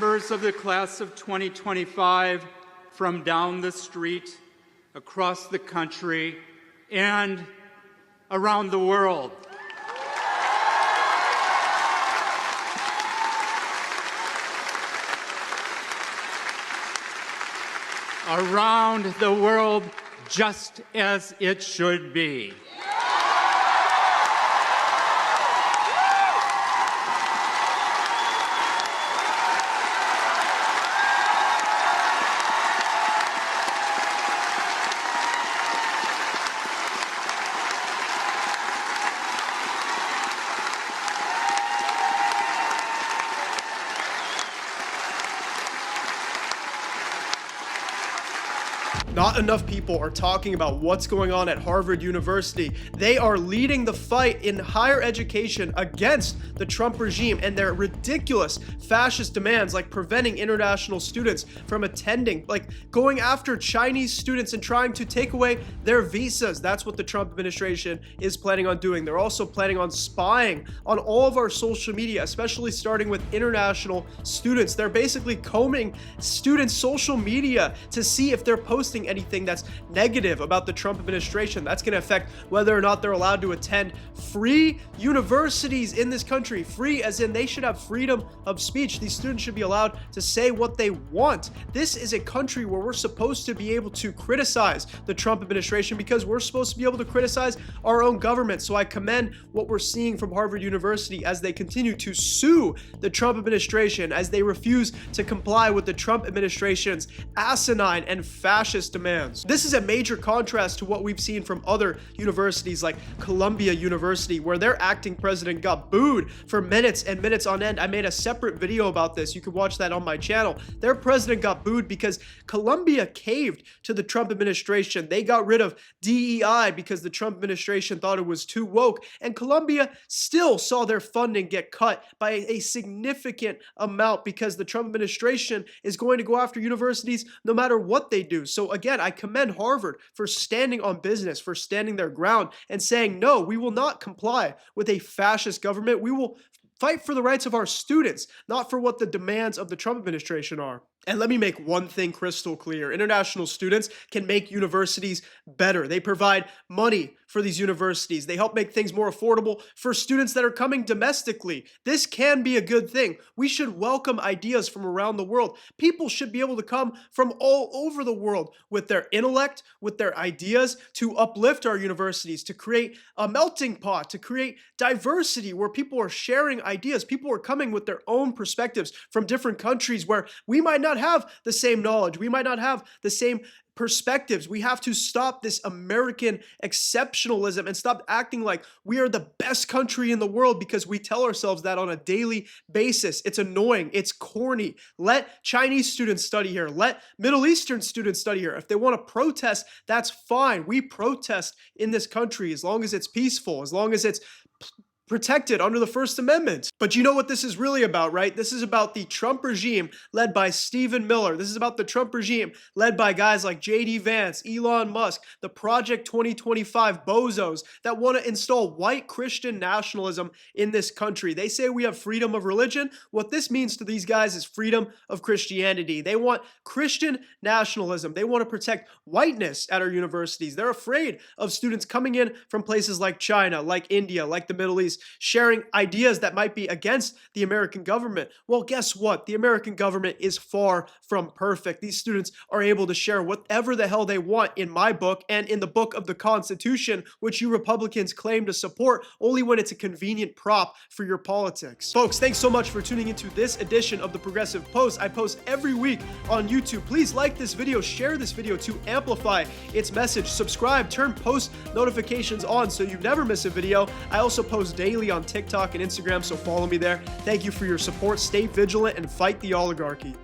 members of the class of 2025 from down the street, across the country, and around the world. Around the world, just as it should be. Not enough people are talking about what's going on at Harvard University. They are leading the fight in higher education against the Trump regime and their ridiculous fascist demands, like preventing international students from attending, like going after Chinese students and trying to take away their visas. That's what the Trump administration is planning on doing. They're also planning on spying on all of our social media, especially starting with international students. They're basically combing students' social media to see if they're posting anything that's negative about the Trump administration. That's going to affect whether or not they're allowed to attend free universities in this country. Free as in they should have freedom of speech. These students should be allowed to say what they want. This is a country where we're supposed to be able to criticize the Trump administration because we're supposed to be able to criticize our own government. So I commend what we're seeing from Harvard University as they continue to sue the Trump administration, as they refuse to comply with the Trump administration's asinine and fascist demands. This is a major contrast to what we've seen from other universities like Columbia University, where their acting president got booed for minutes and minutes on end. I made a separate video about this. You can watch that on my channel. Their president got booed because Columbia caved to the Trump administration. They got rid of DEI because the Trump administration thought it was too woke, and Columbia still saw their funding get cut by a significant amount because the Trump administration is going to go after universities no matter what they do. So again, I commend Harvard for standing on business, for standing their ground and saying, no, we will not comply with a fascist government. We will fight for the rights of our students, not for what the demands of the Trump administration are. And let me make one thing crystal clear. International students can make universities better. They provide money for these universities. They help make things more affordable for students that are coming domestically. This can be a good thing. We should welcome ideas from around the world. People should be able to come from all over the world with their intellect, with their ideas, to uplift our universities, to create a melting pot, to create diversity where people are sharing ideas. People are coming with their own perspectives from different countries where we might not have the same knowledge. We might not have the same perspectives. We have to stop this American exceptionalism and stop acting like we are the best country in the world because we tell ourselves that on a daily basis. It's annoying. It's corny. Let Chinese students study here. Let Middle Eastern students study here. If they want to protest, that's fine. We protest in this country as long as it's peaceful, as long as it's protected under the First Amendment. But you know what this is really about, right? This is about the Trump regime led by Stephen Miller. This is about the Trump regime led by guys like J.D. Vance, Elon Musk, the Project 2025 bozos that want to install white Christian nationalism in this country. They say we have freedom of religion. What this means to these guys is freedom of Christianity. They want Christian nationalism. They want to protect whiteness at our universities. They're afraid of students coming in from places like China, like India, like the Middle East, sharing ideas that might be against the American government. Well, guess what? The American government is far from perfect. These students are able to share whatever the hell they want in my book and in the book of the Constitution, which you Republicans claim to support only when it's a convenient prop for your politics. Folks, thanks so much for tuning into this edition of the Progressive Post. I post every week on YouTube. Please like this video, share this video to amplify its message, subscribe, turn post notifications on so you never miss a video. I also post daily on TikTok and Instagram, so follow me there. Thank you for your support. Stay vigilant and fight the oligarchy.